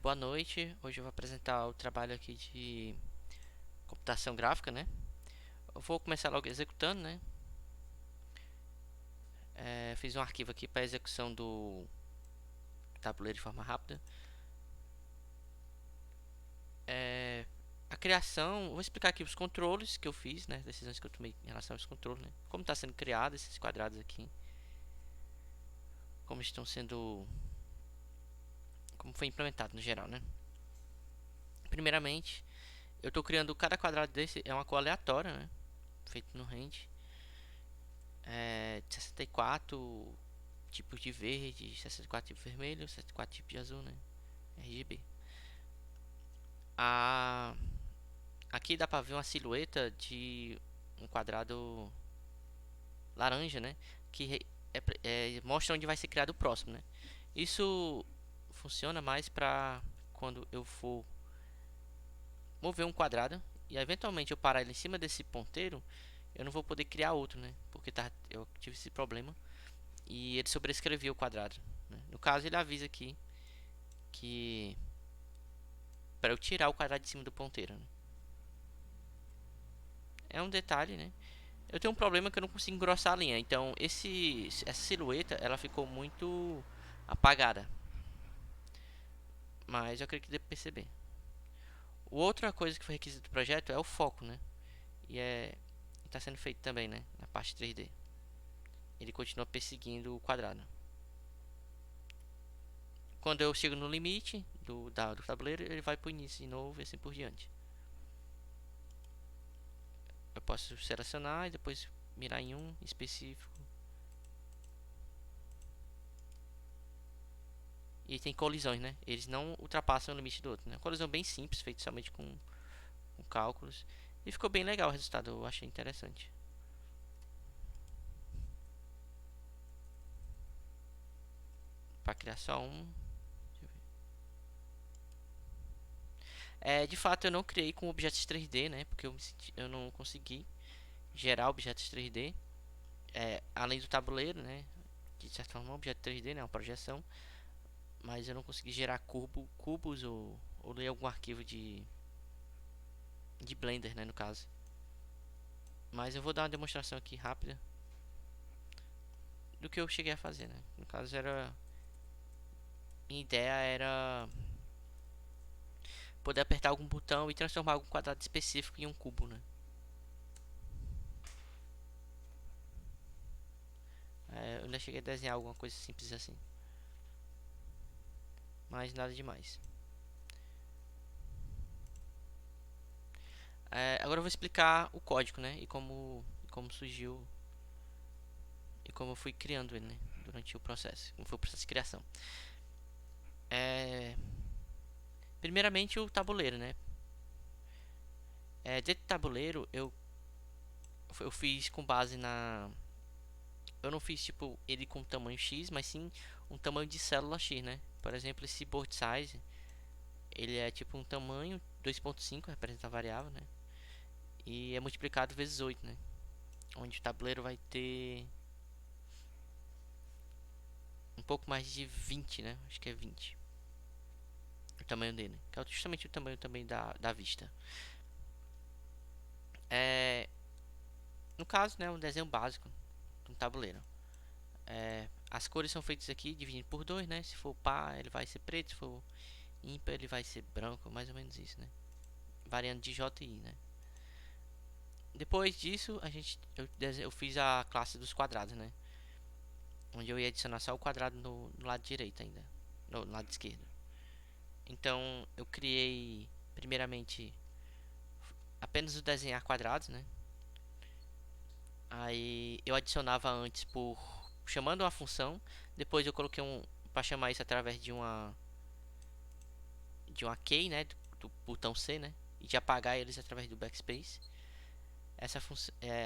Boa noite. Hoje eu vou apresentar o trabalho aqui de computação gráfica, né? Eu vou começar logo executando, né? Fiz um arquivo aqui para execução do tabuleiro de forma rápida. A criação, vou explicar aqui os controles que eu fiz, né? Decisões que eu tomei em relação aos controles, né? Como está sendo criado esses quadrados aqui, como estão sendo, como foi implementado no geral, né? Primeiramente, eu estou criando cada quadrado desse é uma cor aleatória, né? Feito no Rend. 64 tipos de verde, 64 tipos de vermelho, 64 tipos de azul, né? RGB. A... Aqui dá pra ver uma silhueta de um quadrado laranja, né? Que mostra onde vai ser criado o próximo, né? Isso funciona mais pra quando eu for mover um quadrado e eventualmente eu parar ele em cima desse ponteiro, eu não vou poder criar outro, né? Porque eu tive esse problema e ele sobrescreveu o quadrado, né? No caso, ele avisa aqui que para eu tirar o quadrado de cima do ponteiro, né? É um detalhe, né? Eu tenho um problema que eu não consigo engrossar a linha. Então, essa silhueta, ela ficou muito apagada. Mas eu acredito que dê pra perceber. Outra coisa que foi requisito do projeto é o foco, né? E está sendo feito também, né? Na parte 3D. Ele continua perseguindo o quadrado. Quando eu chego no limite do tabuleiro, ele vai para o início de novo e assim por diante. Eu posso selecionar e depois mirar em um específico. E tem colisões, né? Eles não ultrapassam o limite do outro, né? Colisão bem simples, feita somente com cálculos. E ficou bem legal o resultado, eu achei interessante. Para criar só um. De fato, eu não criei com objetos 3D, né? Porque eu não consegui gerar objetos 3D. Além do tabuleiro, né? Que de certa forma é um objeto 3D, né? Uma projeção. Mas eu não consegui gerar cubos ou ler algum arquivo de Blender, né? No caso. Mas eu vou dar uma demonstração aqui rápida do que eu cheguei a fazer, né? No caso era... Minha ideia era poder apertar algum botão e transformar algum quadrado específico em um cubo, né? Eu ainda cheguei a desenhar alguma coisa simples assim, mas nada demais. Agora eu vou explicar o código, né? E como surgiu e como eu fui criando ele, né? Durante o processo, como foi o processo de criação. Primeiramente o tabuleiro, né? Dentro do tabuleiro eu fiz com base na... Eu não fiz tipo ele com tamanho X, mas sim um tamanho de célula X, né? Por exemplo, esse board size, ele é tipo um tamanho 2.5, representa a variável, né? E é multiplicado vezes 8, né? Onde o tabuleiro vai ter um pouco mais de 20, né? Acho que é 20 o tamanho dele, que é justamente o tamanho também da vista. É, no caso, né, um desenho básico de um tabuleiro. As cores são feitas aqui dividindo por 2, né? Se for par, ele vai ser preto, se for ímpar, ele vai ser branco, mais ou menos isso, né? Variando de J e I, né? Depois disso, eu fiz a classe dos quadrados, né? Onde eu ia adicionar só o quadrado no lado direito ainda, no lado esquerdo. Então, eu criei primeiramente apenas o desenhar quadrados, né? Aí eu adicionava antes por chamando uma função, depois eu coloquei para chamar isso através de uma key, né, do botão C, né, e de apagar eles através do backspace.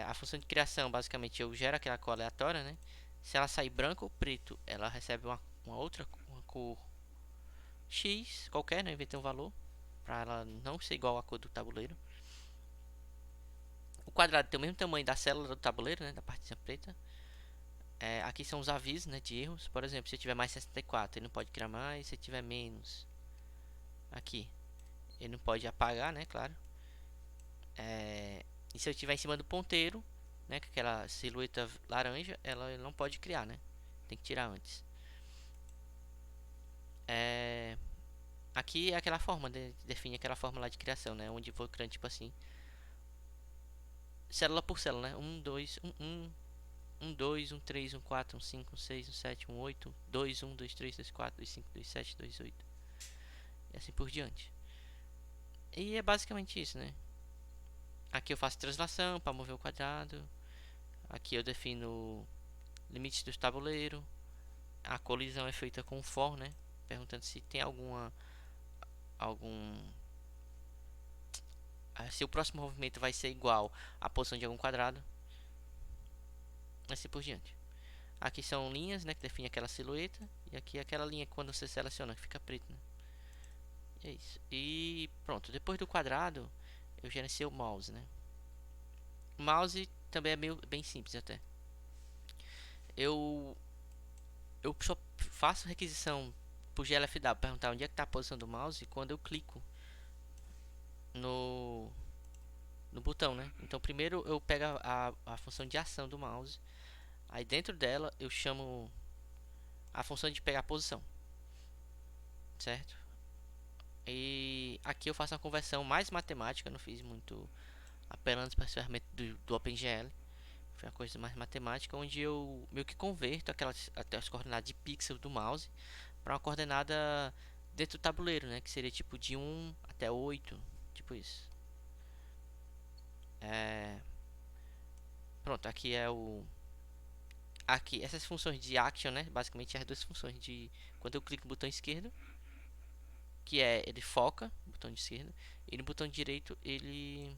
A função de criação, basicamente eu gero aquela cor aleatória, né? Se ela sair branco ou preto, ela recebe uma outra uma cor X qualquer, né? Inventei um valor para ela não ser igual à cor do tabuleiro. O quadrado tem o mesmo tamanho da célula do tabuleiro, né, da partezinha preta. Aqui são os avisos, né, de erros. Por exemplo, se tiver mais 64, ele não pode criar mais. Se tiver menos, aqui ele não pode apagar, né, claro. E se eu estiver em cima do ponteiro, né, com aquela silhueta laranja, ela não pode criar, né, tem que tirar antes. Aqui é aquela forma, define aquela forma lá de criação, né, onde vou criando tipo assim, célula por célula, né, 1, 2, 1, 2, 1, 3, 1, 4, 1, 5, 1, 6, 1, 7, 1, 8, 2, 1, 2, 3, 2, 4, 2, 5, 2, 7, 2, 8 e assim por diante. E é basicamente isso, né. Aqui eu faço translação para mover o quadrado. Aqui eu defino limites do tabuleiro. A colisão é feita com for, né? Perguntando se tem algum se o próximo movimento vai ser igual à posição de algum quadrado. Assim por diante. Aqui são linhas, né, que definem aquela silhueta. E aqui é aquela linha que quando você seleciona que fica preto, né? E é isso. E pronto, depois do quadrado eu gerenciei o mouse, né? O mouse também é meio bem simples até. Eu só faço requisição por GLFW, perguntar onde é que está a posição do mouse e quando eu clico no botão, né? Então primeiro eu pego a função de ação do mouse, aí dentro dela eu chamo a função de pegar a posição, certo? E aqui eu faço uma conversão mais matemática, eu não fiz muito apelando para as ferramentas do OpenGL. Foi uma coisa mais matemática, onde eu meio que converto até as coordenadas de pixel do mouse para uma coordenada dentro do tabuleiro, né? Que seria tipo de 1 até 8, tipo isso. Pronto, aqui é o... Aqui, essas funções de action, né? Basicamente as duas funções de... Quando eu clico no botão esquerdo, que é ele foca, botão de esquerda, e no botão direito ele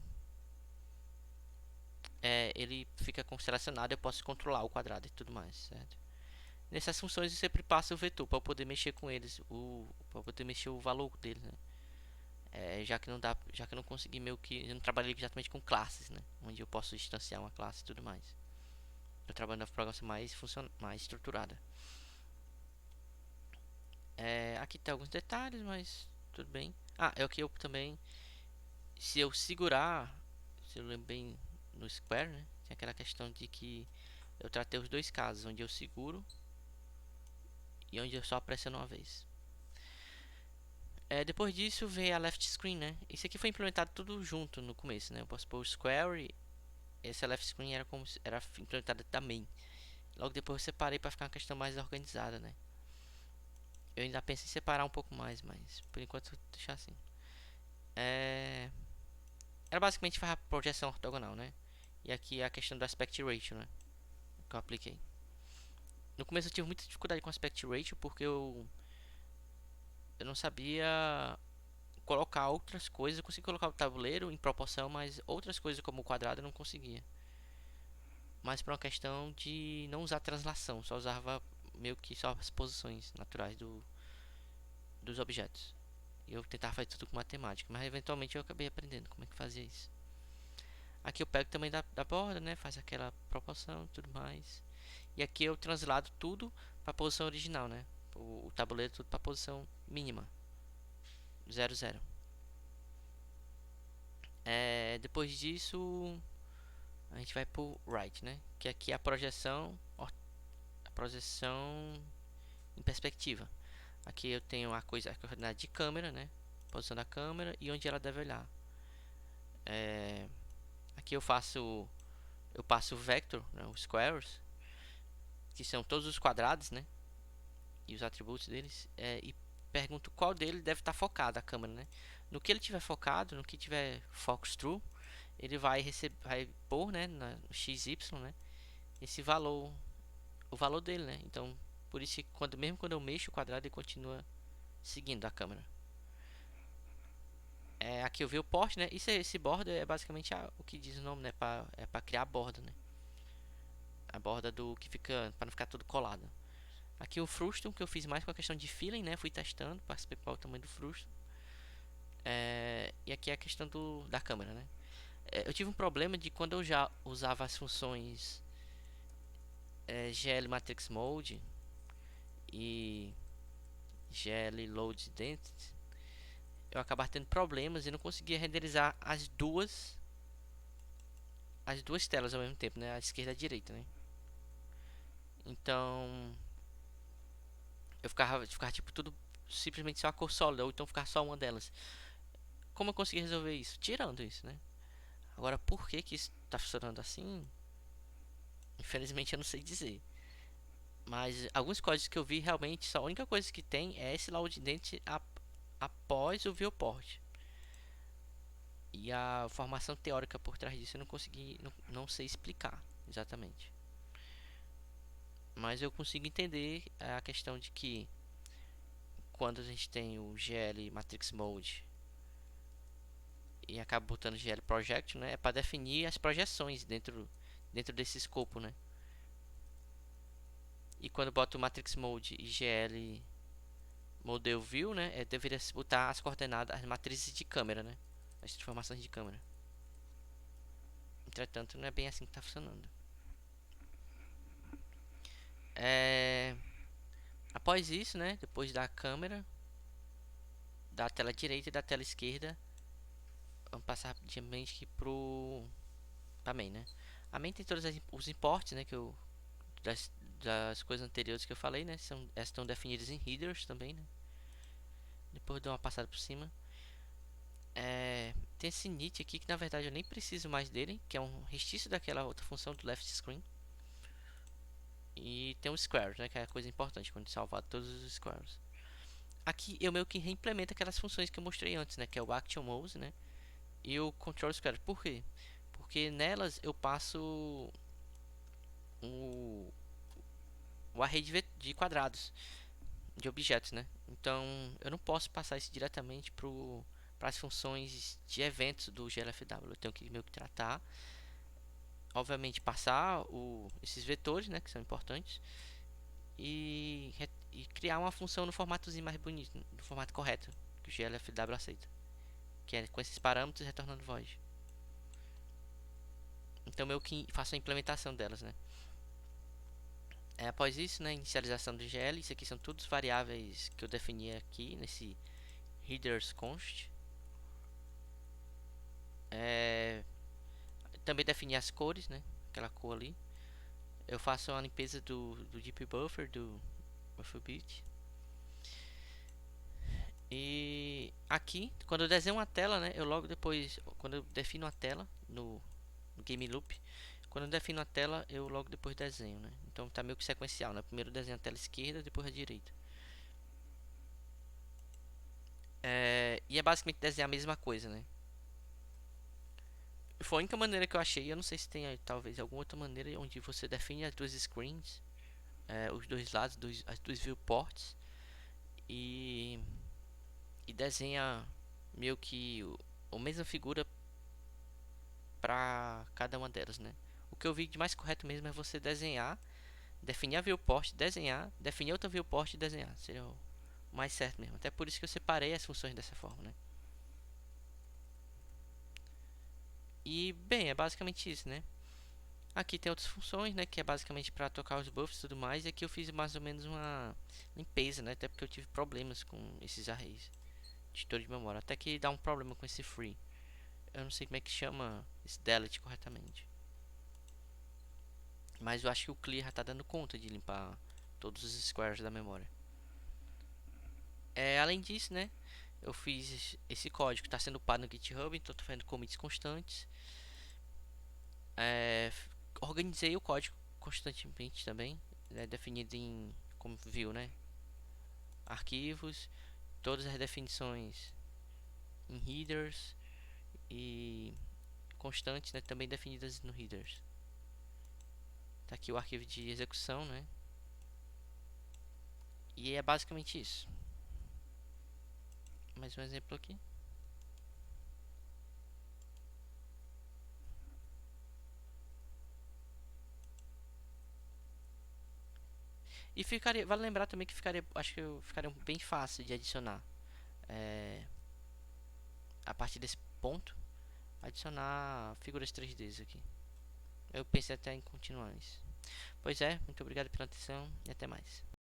fica com selecionado, eu posso controlar o quadrado e tudo mais, certo? Nessas funções eu sempre passo o vetor para poder mexer com eles, para poder mexer o valor deles, né? Já que não dá, já que eu não consegui meio que, eu não trabalhei exatamente com classes, né? Onde eu posso distanciar uma classe e tudo mais. Eu trabalho na programação mais estruturada. Aqui tem alguns detalhes, mas tudo bem. É o que eu também, se eu segurar, se eu lembro bem no Square, né? Tem aquela questão de que eu tratei os dois casos, onde eu seguro e onde eu só pressiono uma vez. Depois disso vem a left screen, né? Isso aqui foi implementado tudo junto no começo, né? Eu posso pôr o square, esse left screen era como se era implementado também. Logo depois eu separei para ficar uma questão mais organizada, né? Eu ainda pensei em separar um pouco mais, mas por enquanto vou deixar assim. Era basicamente para projeção ortogonal, né? E aqui a questão do aspect ratio, né? Que eu apliquei. No começo eu tive muita dificuldade com aspect ratio porque eu não sabia colocar outras coisas. Eu consegui colocar o tabuleiro em proporção, mas outras coisas como o quadrado eu não conseguia. Mas por uma questão de não usar translação, só usava meio que só as posições naturais dos objetos. E eu tentava fazer tudo com matemática, mas eventualmente eu acabei aprendendo como é que fazia isso. Aqui eu pego também da borda, né? Faz aquela proporção e tudo mais. E aqui eu translado tudo para a posição original, né? O tabuleiro tudo para a posição mínima, 0, 0. Depois disso, a gente vai pro right, né? Que aqui é a projeção em perspectiva. Aqui eu tenho a coordenada de câmera, né? Posição da câmera e onde ela deve olhar. Aqui eu passo o vector, né? Os squares, que são todos os quadrados, né? E os atributos deles. E pergunto qual dele deve estar focado a câmera, né? No que ele tiver focado, no que tiver focus true, ele vai pôr, né, no XY, né, esse valor, o valor dele, né? Então, por isso que mesmo quando eu mexo o quadrado, ele continua seguindo a câmera. Aqui eu vi o porte, né? Esse border é basicamente o que diz o nome, né? É para criar a borda, né? A borda do que fica para não ficar tudo colado. Aqui o frustum que eu fiz mais com a questão de feeling, né? Fui testando para saber qual é o tamanho do frustum. E aqui é a questão da câmera, né? Eu tive um problema de quando eu já usava as funções GL Matrix Mode e GL Load Density. eu acabava tendo problemas e não conseguia renderizar as duas telas ao mesmo tempo, né? A esquerda e a direita, né? Então, ficava tipo tudo simplesmente só a cor sólida, ou então ficar só uma delas. Como eu consegui resolver isso? Tirando isso, né? Agora, por que que isso tá funcionando assim? Infelizmente eu não sei dizer. Mas alguns códigos que eu vi realmente, só a única coisa que tem é esse load dente após o viewport. E a formação teórica por trás disso eu não consegui, não sei explicar exatamente. Mas eu consigo entender a questão de que quando a gente tem o GL Matrix Mode e acaba botando GL Project, né, é para definir as projeções dentro desse escopo, né? E quando boto o Matrix Mode e GL Model View, né, deveria botar as coordenadas, as matrizes de câmera, né? As transformações de câmera. Entretanto, não é bem assim que está funcionando. É... Após isso, né, depois da câmera, da tela direita e da tela esquerda, vamos passar rapidamente aqui pra main, né? A main tem todos os imports, né, das coisas anteriores que eu falei, né? Elas estão definidas em headers também, né? Depois dou uma passada por cima. Tem esse init aqui que na verdade eu nem preciso mais dele, que é um restício daquela outra função do left screen. E tem o square, né, que é a coisa importante quando salvar todos os squares. Aqui eu meio que reimplemento aquelas funções que eu mostrei antes, né, que é o action mouse, né, e o control square. Por quê? Porque nelas eu passo o, o array de quadrados, de objetos, né. Então eu não posso passar isso diretamente para as funções de eventos do GLFW. Eu tenho que meio que tratar, obviamente passar esses vetores, né, que são importantes, e criar uma função no formatozinho mais bonito, no formato correto que o GLFW aceita, que é com esses parâmetros retornando void. Então eu que faço a implementação delas, né? Após isso, né, inicialização do GL, isso aqui são todos variáveis que eu defini aqui nesse headers const. Também defini as cores, né? Aquela cor ali. Eu faço uma limpeza do deep buffer, do buffer. E aqui, quando eu desenho uma tela, né, eu logo depois, quando eu defino a tela no game loop, quando eu defino a tela, eu logo depois desenho, né? Então tá meio que sequencial, né? Primeiro eu desenho a tela esquerda, depois a direita. E é basicamente desenhar a mesma coisa, né? Foi a única maneira que eu achei. Eu não sei se tem talvez alguma outra maneira onde você define as duas screens, os dois lados, as duas viewports, e, e desenha meio que a mesma figura para cada uma delas, né? O que eu vi de mais correto mesmo é você desenhar, definir a viewport, desenhar, definir outra viewport e desenhar. Seria o mais certo mesmo. Até por isso que eu separei as funções dessa forma, né? E bem, é basicamente isso, né? Aqui tem outras funções, né? Que é basicamente para tocar os buffs e tudo mais. E aqui eu fiz mais ou menos uma limpeza, né? Até porque eu tive problemas com esses arrays de estouro de memória. Até que dá um problema com esse free. Eu não sei como é que chama esse delete corretamente. Mas eu acho que o clear já tá dando conta de limpar todos os squares da memória. Além disso, né? Eu fiz esse código que está sendo upado no GitHub, então estou fazendo commits constantes. Organizei o código constantemente também, né, definido em, como viu, né? Arquivos, todas as definições em headers e constantes, né, também definidas no headers. Tá aqui o arquivo de execução, né? E é basicamente isso. Mais um exemplo aqui. E ficaria, vale lembrar também que ficaria, acho que ficaria bem fácil de adicionar. A partir desse ponto, adicionar figuras 3Ds aqui. Eu pensei até em continuar isso. Pois é, muito obrigado pela atenção e até mais.